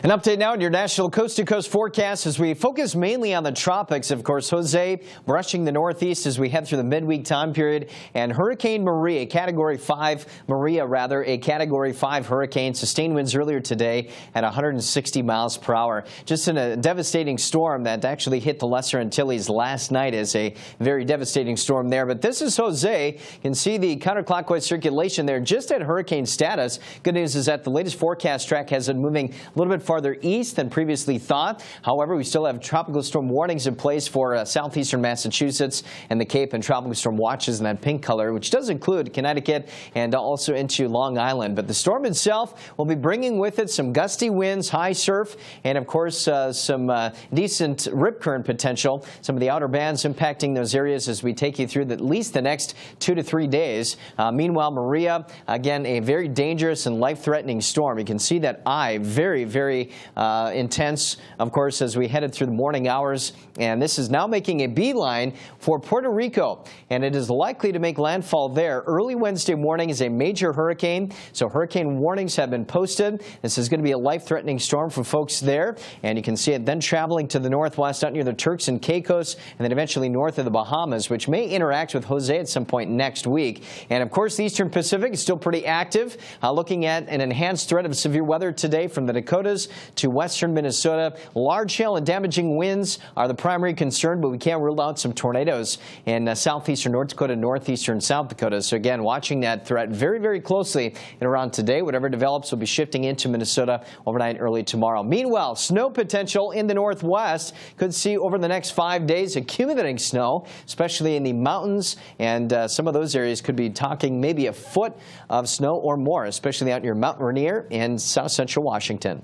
An update now on your national coast-to-coast forecast as we focus mainly on the tropics. Of course, Jose brushing the northeast as we head through the midweek time period. And Hurricane Maria, a Category 5 hurricane. Sustained winds earlier today at 160 miles per hour. Just in a devastating storm that actually hit the Lesser Antilles last night as a very devastating storm there. But this is Jose. You can see the counterclockwise circulation there just at hurricane status. Good news is that the latest forecast track has it moving a little bit farther east than previously thought. However, we still have tropical storm warnings in place for southeastern Massachusetts and the Cape, and tropical storm watches in that pink color, which does include Connecticut and also into Long Island. But the storm itself will be bringing with it some gusty winds, high surf, and of course some decent rip current potential. Some of the outer bands impacting those areas as we take you through at least the next 2 to 3 days. Meanwhile, Maria, again, a very dangerous and life-threatening storm. You can see that eye very intense, of course, as we headed through the morning hours. And this is now making a beeline for Puerto Rico, and it is likely to make landfall there. Early Wednesday morning is a major hurricane, so hurricane warnings have been posted. This is going to be a life-threatening storm for folks there, and you can see it then traveling to the northwest out near the Turks and Caicos, and then eventually north of the Bahamas, which may interact with Jose at some point next week. And of course, the Eastern Pacific is still pretty active, looking at an enhanced threat of severe weather today from the Dakotas to western Minnesota. Large hail and damaging winds are the primary concern, but we can't rule out some tornadoes in southeastern North Dakota, northeastern South Dakota. So again, watching that threat very closely and around today. Whatever develops will be shifting into Minnesota overnight, early tomorrow. Meanwhile, snow potential in the northwest. Could see over the next 5 days accumulating snow, especially in the mountains, and some of those areas could be talking maybe a foot of snow or more, especially out near Mount Rainier and south central Washington.